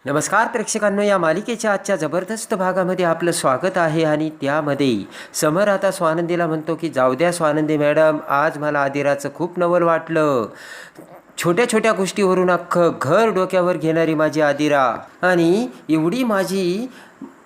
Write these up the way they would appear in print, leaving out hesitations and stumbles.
नमस्कार प्रेक्षकांनो, या मालिकेच्या आजच्या जबरदस्त भागामध्ये आपलं स्वागत आहे. आणि त्यामध्ये समर आता स्वानंदीला म्हणतो की जाऊ द्या स्वानंदी मॅडम, आज मला आदिराचं खूप नवल वाटलं. छोट्या छोट्या गोष्टीवरून अख्खं घर डोक्यावर घेणारी माझी आदिरा, आणि एवढी माझी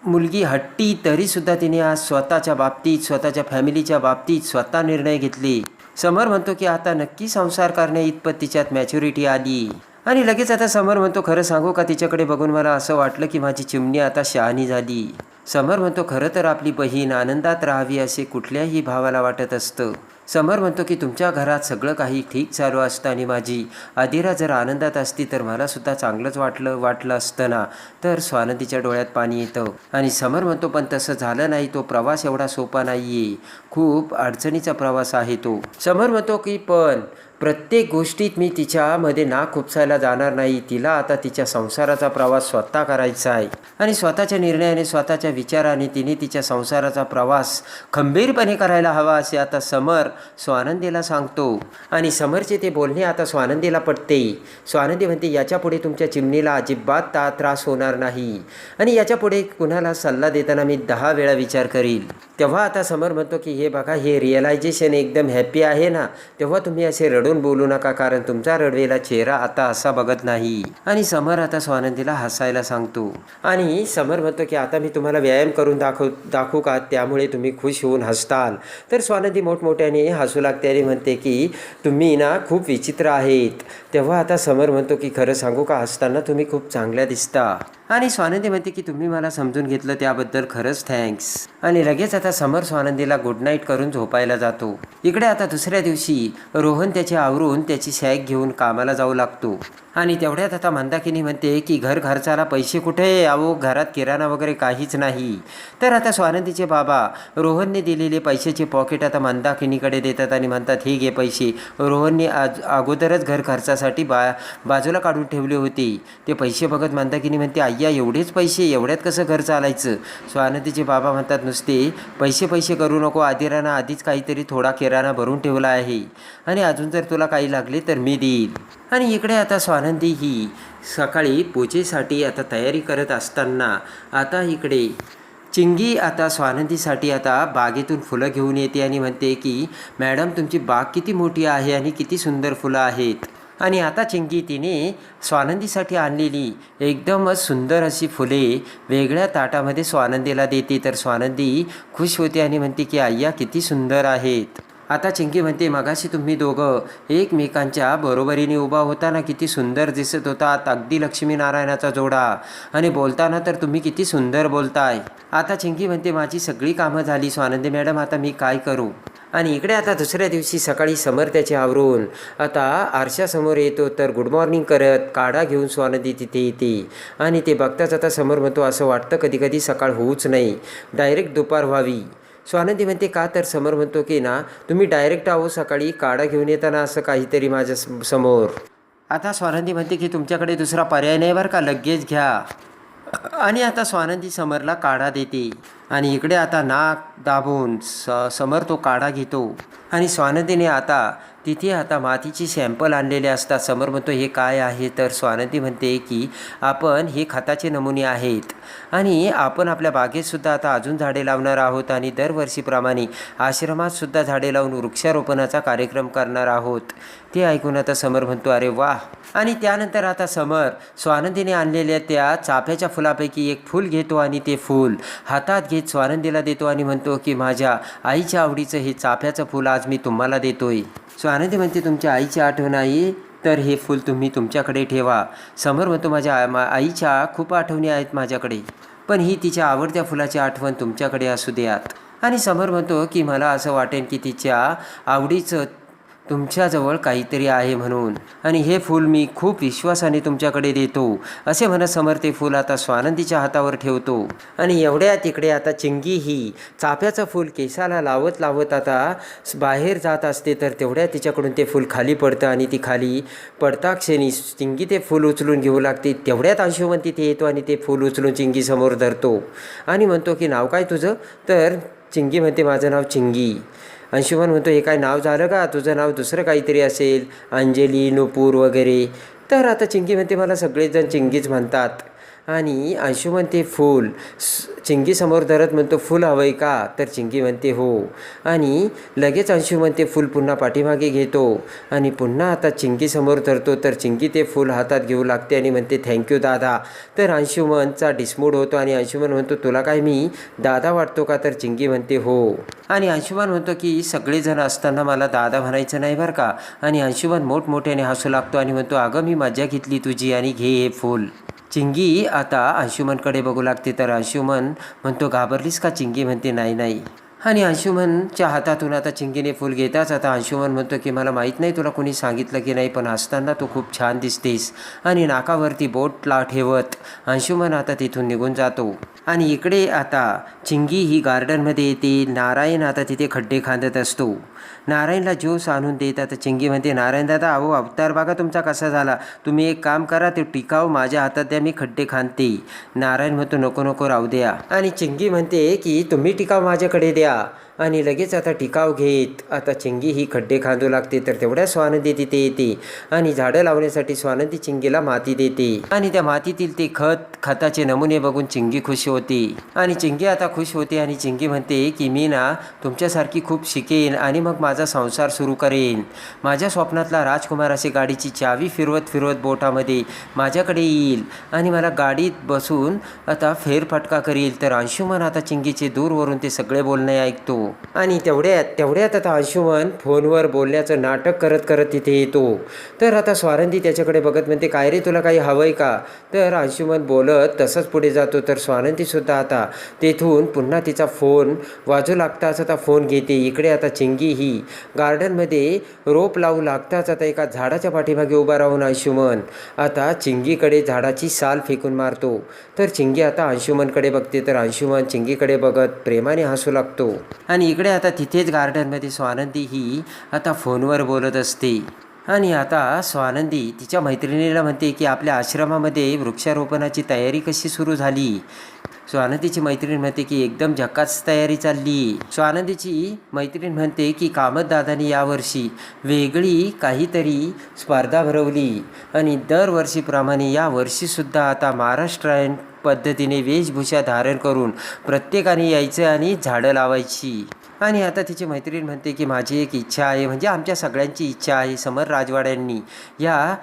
मुलगी हट्टी, तरीसुद्धा तिने आज स्वतःच्या बाबतीत, स्वतःच्या फॅमिलीच्या बाबतीत स्वतः निर्णय घेतले. समर म्हणतो की आता नक्की संसार करण्या इतपत तिच्यात मॅच्युरिटी आली. आणि लगेच आता समर म्हणतो, खरं सांगू का, तिच्याकडे बघून मला असं वाटलं की माझी चिमणी आता शहाणी झाली. समर म्हणतो, खरं तर आपली बहीण आनंदात राहावी असे कुठल्याही भावाला वाटत असतं. समर म्हणतो की तुमच्या घरात सगळं काही ठीक चालू असतं आणि माझी आदिरा जर आनंदात असती तर मलासुद्धा चांगलंच वाटलं असतं ना. तर स्वानंदीच्या डोळ्यात पाणी येतं. आणि समर म्हणतो, पण तसं झालं नाही. तो प्रवास एवढा सोपा नाही आहे, खूप अडचणीचा प्रवास आहे तो. समर म्हणतो की पण प्रत्येक गोष्टीत मी तिच्यामध्ये नाक खुपसायला जाणार नाही. तिला आता तिच्या संसाराचा प्रवास स्वतः करायचा आहे आणि स्वतःच्या निर्णयाने, स्वतःच्या विचाराने तिने तिच्या संसाराचा प्रवास खंबीरपणे करायला हवा असे आता समर स्वानंदीला सांगतो. आणि समरचे ते बोलणे आता स्वानंदीला पटते. स्वानंदी म्हणते, याच्यापुढे तुमच्या चिमणीला अजिबात त्रास होणार नाही आणि याच्यापुढे कुणाला सल्ला देताना मी 10 वेळा विचार करील. तेव्हा आता समर म्हणतो की हे बघा, हे रिअलायझेशन एकदम हॅप्पी आहे ना, तेव्हा तुम्ही असे रडून बोलू नका, कारण तुमचा रडवेला चेहरा आता असा बघत नाही. आणि समर आता स्वानंदीला हसायला सांगतो. आणि समर म्हणतो की आता मी तुम्हाला व्यायाम करून दाखवू का, त्यामुळे तुम्ही खुश होऊन हसताल. तर स्वानंदी मोठमोठ्याने हसू लागते आणि म्हणते की तुम्ही ना खूप विचित्र आहेत. तेव्हा आता समर म्हणतो की खरं सांगू का, हसताना तुम्ही खूप चांगल्या दिसता. आणि स्वानंदी म्हणते की तुम्ही मला समजून घेतलं त्याबद्दल खरंच थँक्स. आणि लगेच आता समर स्वानंदीला गुड नाईट करून झोपायला जातो. इकडे आता दुसऱ्या दिवशी रोहन त्याचे आवरून त्याची सॅक घेऊन कामाला जाऊ लागतो. आणि तेवढ्यात आता मंदाकिनी म्हणते की घर खर्चाला पैसे कुठे, अहो घरात किराणा वगैरे काहीच नाही. तर आता स्वानंदीचे बाबा रोहनने दिलेले पैशाचे पॉकेट आता मंदाकिनीकडे देतात आणि म्हणतात, हे घे पैसे. रोहनने अगोदरच घर खर्चासाठी बाजूला काढून ठेवले होते. ते पैसे बघत मंदाकिनी म्हणते, अय्या एवढेच पैसे, एवढ्यात कसं घर चालायचं. स्वानंदीचे बाबा म्हणतात, नुसते पैसे करू नको, आदिरानं आधीच काहीतरी थोडा किराणा भरून ठेवला आहे आणि अजून जर तुला काही लागले तर मी देईल. आणि इकडे आता स्वानंदी ही सकाळी पूजेसाठी आता तयारी करत असताना आता इकडे चिंगी आता स्वानंदीसाठी आता बागेतून फुलं घेऊन येते आणि म्हणते की मॅडम, तुमची बाग किती मोठी आहे आणि किती सुंदर फुलं आहेत. आणि आता चिंगी तिने स्वानंदीसाठी आणलेली एकदमच सुंदर अशी फुले वेगळ्या ताटामध्ये स्वानंदीला देते. तर स्वानंदी खुश होते आणि म्हणते की अय्या किती सुंदर आहेत. आता चिंकी म्हणते, मगाशी तुम्ही दोघं एकमेकांच्या बरोबरीने उभा होताना किती सुंदर दिसत होतात, अगदी लक्ष्मीनारायणाचा जोडा. आणि बोलताना तर तुम्ही किती सुंदर बोलताय. आता चिंकी म्हणते, माझी सगळी कामं झाली स्वानंदी मॅडम, आता मी काय करू. आणि इकडे आता दुसऱ्या दिवशी सकाळी समर त्याचे आवरून आता आरशासमोर येतो. तर गुड मॉर्निंग करत काढा घेऊन स्वानंदी तिथे येते. आणि ते बघताच आता समर म्हणतो, असं वाटतं कधी कधी सकाळ होऊच नाही, डायरेक्ट दुपार व्हावी. स्वानंदी म्हणते, का. तर समर म्हणतो की ना, तुम्ही डायरेक्ट आहो सकाळी काढा घेऊन येताना असं काहीतरी माझ्या समोर. आता स्वानंदी म्हणते की तुमच्याकडे दुसरा पर्याय नाही बरं का, लगेच घ्या. आणि आता स्वानंदी समरला काढा देते. आणि इकडे आता नाक दाबून समर तो काढा घेतो. आणि स्वानंदीने आता तिथे आता मातीची सॅम्पल आणलेले असतात. समर म्हणतो, हे काय आहे. तर स्वानंदी म्हणते की आपण हे खताचे नमुने आहेत आणि आपण आपल्या बागेतसुद्धा आता अजून झाडे लावणार आहोत आणि दरवर्षीप्रमाणे आश्रमातसुद्धा झाडे लावून वृक्षारोपणाचा कार्यक्रम करणार आहोत. ते ऐकून आता समर म्हणतो, अरे वाह. आणि त्यानंतर आता समर स्वानंदीने आणलेल्या त्या चाफ्याच्या फुलापैकी एक फूल घेतो आणि ते फूल हातात घेत स्वानंदीला देतो आणि म्हणतो की माझ्या आईच्या आवडीचं हे चाफ्याचं फूल आज मी तुम्हाला देतोय. स्वानंदी म्हणते, तुमच्या आईची आठवण आहे तर हे फूल तुम्ही तुमच्याकडे ठेवा. समर म्हणतो, माझ्या आईच्या खूप आठवणी आहेत माझ्याकडे, पण ही तिच्या आवडत्या फुलाची आठवण तुमच्याकडे असू द्यात. आणि समर म्हणतो की मला असं वाटेल की तिच्या आवडीचं तुमच्याजवळ काहीतरी आहे म्हणून, आणि हे फूल मी खूप विश्वासाने तुमच्याकडे देतो. असे म्हणत समर ते फूल आता स्वानंदीच्या हातावर ठेवतो. आणि एवढ्या तिकडे आता चिंगी ही चाफ्याचं फूल केसाला लावत लावत आता बाहेर जात असते. तर तेवढ्या तिच्याकडून ते फूल खाली पडतं आणि ती खाली पडता क्षणी चिंगी ते फूल उचलून घेऊ लागते. तेवढ्यात अंशुमन तिथे येतो आणि ते फूल उचलून चिंगी समोर धरतो आणि म्हणतो की नाव काय तुझं. तर चिंगी म्हणते, माझं नाव चिंगी. अंशुमन म्हणतो, हे काय नाव झालं का, तुझं नाव दुसरं काहीतरी असेल, अंजली, नुपूर वगैरे. तर आता चिंगी म्हणते, मला सगळेजण चिंगीच म्हणतात. आणि अंशू म्हणते फूल. चिंगी समोर धरत म्हणतो फूल हवं आहे का? तर चिंगी म्हणते हो. आणि लगेच अंशू म्हणते फूल पुन्हा पाठीमागे घेतो आणि पुन्हा आता चिंगी समोर धरतो. तर चिंगी ते फूल हातात घेऊ लागते आणि म्हणते थँक्यू दादा. तर अंशुमनचा डिसमूड होतो आणि अंशुमन म्हणतो तुला काय मी दादा वाटतो का? तर चिंगी म्हणते हो. आणि अंशुमन म्हणतो की सगळेजण असताना मला दादा म्हणायचं नाही बरं का. आणि अंशुमन मोठमोठ्याने हसू लागतो आणि म्हणतो अगं मी मजा घेतली तुझी आणि घे हे फूल. चिंगी आता अंशुमनकडे बघू लागते. तर अंशुमन म्हणतो घाबरलीस का? चिंगी म्हणते नाही नाही. आणि अंशुमनच्या हातातून आता चिंगीने फूल घेताच आता अंशुमन म्हणतो की मला माहीत नाही तुला कोणी सांगितलं की नाही, पण असताना तू खूप छान दिसतेस. आणि नाकावरती बोटला ठेवत अंशुमन आता तिथून निघून जातो. आणि इकडे आता चिंगी ही गार्डनमध्ये येते. नारायण आता तिथे खड्डे खांदत असतो. नारायणला ज्यूस आणून देत आता चिंगी म्हणते नारायण दादा अहो अवतार बघा तुमचा कसा झाला. तुम्ही एक काम करा ते टिकाव माझ्या हातात द्या, मी खड्डे खांदते. नारायण म्हणतो नको नको राहू द्या. आणि चिंगी म्हणते की तुम्ही टिकाव माझ्याकडे द्या. आणि लगेच आता टिकाव घेत आता चिंगी ही खड्डे खांदू लागते. तर तेवढ्या स्वानंदी तिथे येते आणि झाडं लावण्यासाठी स्वानंदी चिंगीला माती देते. आणि त्या मातीतील ते खताचे नमुने बघून चिंगी खुश होते. आणि चिंगी आता खुश होते आणि चिंगी म्हणते की मी ना तुमच्यासारखी खूप शिकेन आणि मग माझा संसार सुरू करेन. माझ्या स्वप्नातला राजकुमार असे गाडीची चावी फिरवत फिरवत बोटामध्ये माझ्याकडे येईल आणि मला गाडीत बसून आता फेरफटका करील. तर अंशुमन आता चिंगीचे दूरवरून ते सगळे बोलणे ऐकतो. आणि तेवढ्यात आता अंशुमन फोनवर बोलण्याचं नाटक करत करत तिथे येतो. तर आता स्वानंदी त्याच्याकडे बघत म्हणते काय रे तुला काही हवंय का? तर अंशुमन बोलत तसंच पुढे जातो. तर स्वानंदीसुद्धा आता तेथून पुन्हा तिचा फोन वाजू लागताच आता फोन घेते. इकडे आता चिंगी ही गार्डनमध्ये रोप लावू लागताच आता एका झाडाच्या पाठीमागे उभा राहून अंशुमन आता चिंगीकडे झाडाची साल फेकून मारतो. तर चिंगी आता अंशुमनकडे बघते. तर अंशुमन चिंगीकडे बघत प्रेमाने हसू लागतो. आणि इकडे आता तिथेच गार्डनमध्ये स्वानंदी ही आता फोनवर बोलत असते. आणि आता स्वानंदी तिच्या मैत्रिणीला म्हणते की आपल्या आश्रमामध्ये वृक्षारोपणाची तयारी कशी सुरू झाली. स्वानंदीची मैत्रीण म्हणते की एकदम झकास तयारी चालली. स्वानंदीची मैत्रीण म्हणते की कामतदादांनी यावर्षी वेगळी काहीतरी स्पर्धा भरवली आणि दरवर्षीप्रमाणे यावर्षीसुद्धा आता महाराष्ट्रीयन पद्धतीने वेशभूषा धारण करून प्रत्येकाने यायचं आणि झाडं लावायची. आणि आता तिची मैत्रीण म्हणते की माझी एक इच्छा आहे, म्हणजे आमच्या सगळ्यांची इच्छा आहे समर राजवाड्यांनी या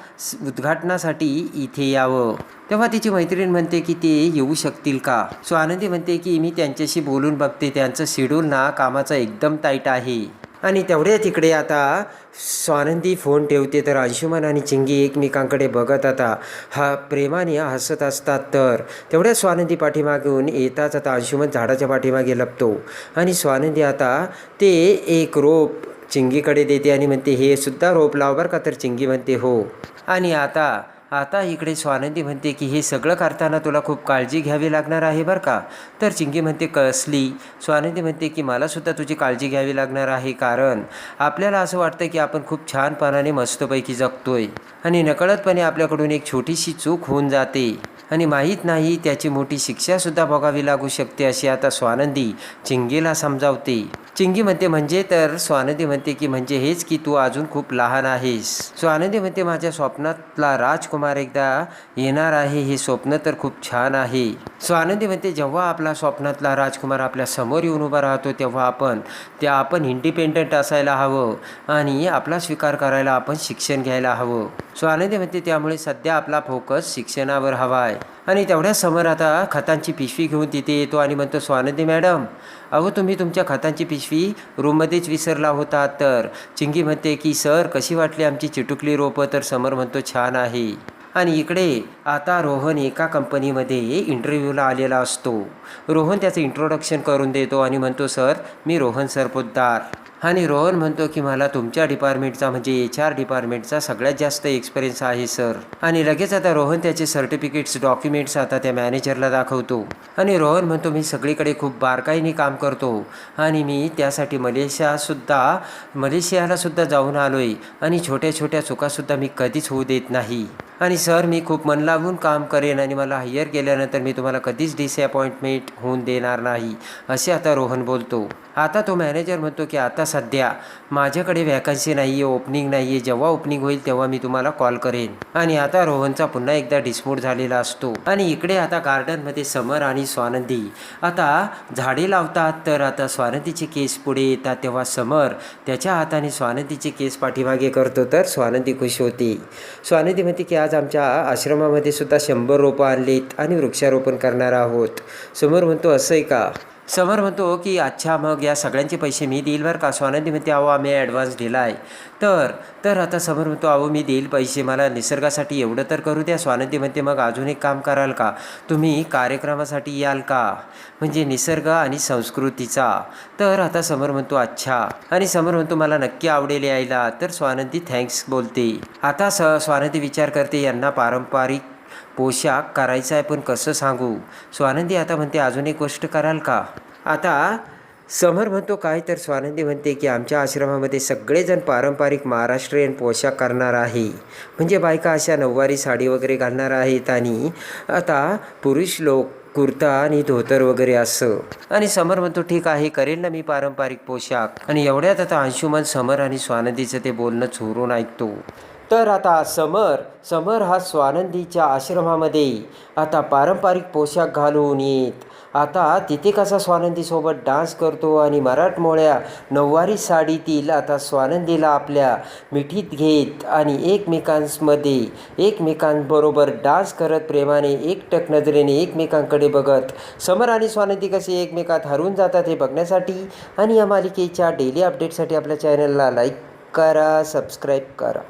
उद्घाटनासाठी इथे यावं. तेव्हा तिची मैत्रीण म्हणते की ते येऊ शकतील का? स्वानंदी म्हणते की मी त्यांच्याशी बोलून बघते, त्यांचं शेड्यूल ना कामाचं एकदम टाईट आहे. आणि तेवढ्या तिकडे आता स्वानंदी फोन ठेवते. तर अंशुमन आणि चिंगी एकमेकांकडे बघत आता प्रेमाने हसत असतात. तर तेवढ्या स्वानंदी पाठीमागून येताच आता अंशुमन झाडाच्या पाठीमागे लपतो आणि स्वानंदी आता ते एक रोप चिंगीकडे देते आणि म्हणते हे सुद्धा रोप लाव बरं का. तर चिंगी म्हणते हो. आणि आता इकडे स्वानंदी म्हणते की हे सगळं करताना तुला खूप काळजी घ्यावी लागणार आहे बरं का. तर चिंगी म्हणते कसली? स्वानंदी म्हणते की मलासुद्धा तुझी काळजी घ्यावी लागणार आहे, कारण आपल्याला असं वाटतं की आपण खूप छानपणाने मस्तपैकी जगतोय आणि नकळतपणे आपल्याकडून एक छोटीशी चूक होऊन जाते आणि माहीत नाही त्याची मोठी शिक्षासुद्धा भोगावी लागू शकते, अशी आता स्वानंदी चिंगीला समजावते. चिंगी म्हणते म्हणजे? तर स्वानंदी म्हणते की म्हणजे हेच की तू अजून खूप लहान आहेस. स्वानंदी म्हणते माझ्या स्वप्नातला राजकुमार एकदा येणार आहे, हे स्वप्न तर खूप छान आहे. स्वानंदी म्हणते जेव्हा आपला स्वप्नातला राजकुमार आपल्या समोर येऊन उभा राहतो तेव्हा आपण इंडिपेंडंट असायला हवं आणि आपला स्वीकार करायला आपण शिक्षण घ्यायला हवं. स्वानंदी म्हणते त्यामुळे सध्या आपला फोकस शिक्षणावर हवा आहे. आणि तेवढ्या समोर आता खतांची पिशवी घेऊन तिथे येतो आणि म्हणतो स्वानंदी मॅडम अहो तुम्ही तुमच्या खतांची पिशवी रूममध्येच विसरला होता. तर चिंगी म्हणते की सर कशी वाटली आमची चिटुकली रोपं? तर समर म्हणतो छान आहे. आणि इकडे आता रोहन एका कंपनीमध्ये इंटरव्ह्यूला आलेला असतो. रोहन त्याचं इंट्रोडक्शन करून देतो आणि म्हणतो सर मी रोहन सरपोतदार. आणि रोहन म्हणतो की मला तुमच्या डिपार्टमेंटचा म्हणजे HR डिपार्टमेंटचा सगळ्यात जास्त एक्सपिरियन्स आहे सर. आणि लगेच आता रोहन त्याचे सर्टिफिकेट्स डॉक्युमेंट्स आता त्या मॅनेजरला दाखवतो. आणि रोहन म्हणतो मी सगळीकडे खूप बारकाईने काम करतो आणि मी त्यासाठी मलेशियाला सुद्धा जाऊन आलो आहे आणि छोट्या छोट्या चुकासुद्धा मी कधीच होऊ देत नाही. आणि सर मी खूप मन लावून काम करेन आणि मला हायर केल्यानंतर मी तुम्हाला कधीच डिसअपॉइंटमेंट होऊन देणार नाही, असे आता रोहन बोलतो. आता तो मॅनेजर म्हणतो की आता सध्या माझ्याकडे वॅकन्सी नाही आहे, ओपनिंग नाही आहे, जेव्हा ओपनिंग होईल तेव्हा मी तुम्हाला कॉल करेन. आणि आता रोहनचा पुन्हा एकदा डिसमूड झालेला असतो. आणि इकडे आता गार्डनमध्ये समर आणि स्वानंदी आता झाडे लावतात. तर आता स्वानंदीचे केस पुढे येतात तेव्हा समर त्याच्या हाताने स्वानंदीचे केस पाठीमागे करतो. तर स्वानंदी खुश होते. स्वानंदी म्हणते की आज आमच्या आश्रमामध्ये सुद्धा 100 रोपं आणलीत आणि वृक्षारोपण करणार आहोत. समर म्हणतो असं आहे का? समर म्हणतो की अच्छा मग या सगळ्यांचे पैसे मी देईल बरं का. स्वानंदी म्हणते अहो आम्ही ॲडव्हान्स दिला आहे. तर आता समर म्हणतो अहो मी देईल पैसे, मला निसर्गासाठी एवढं तर करू द्या. स्वानंदी म्हणते मग अजून एक काम कराल का, तुम्ही कार्यक्रमासाठी याल का, म्हणजे निसर्ग आणि संस्कृतीचा. तर आता समर म्हणतो अच्छा, आणि समर म्हणतो मला नक्की आवडेल यायला. तर स्वानंदी थँक्स बोलते. आता स्वानंदी विचार करते यांना पारंपरिक पोशाख करायचा आहे पण कसं सांगू. स्वानंदी आता म्हणते अजून एक गोष्ट कराल का. आता समर म्हणतो काय. तर स्वानंदी म्हणते की आमच्या आश्रमामध्ये सगळेजण पारंपरिक महाराष्ट्रीयन पोशाख करणार आहे, म्हणजे बायका अशा नऊवारी साडी वगैरे घालणार आहेत आणि आता पुरुष लोक कुर्ता आणि धोतर वगैरे असं. आणि समर म्हणतो ठीक आहे करेल ना मी पारंपरिक पोशाख. आणि एवढ्यात आता अंशुमन समर आणि स्वानंदीचं ते बोलणं चोरून ऐकतो. तर आता समर हा स्वानंदीच्या आश्रमामध्ये आता पारंपरिक पोशाख घालून येत आता तिथे कसा स्वानंदीसोबत डान्स करतो आणि मराठमोळ्या नऊवारी साडीतील आता स्वानंदीला आपल्या मिठीत घेत आणि एकमेकांबरोबर डान्स करत प्रेमाने एकटक नजरेने एकमेकांकडे बघत समर आणि स्वानंदी कसे एकमेकात हरवून जातात हे बघण्यासाठी आणि या मालिकेच्या डेली अपडेटसाठी आपल्या चॅनलला लाईक करा, सबस्क्राईब करा.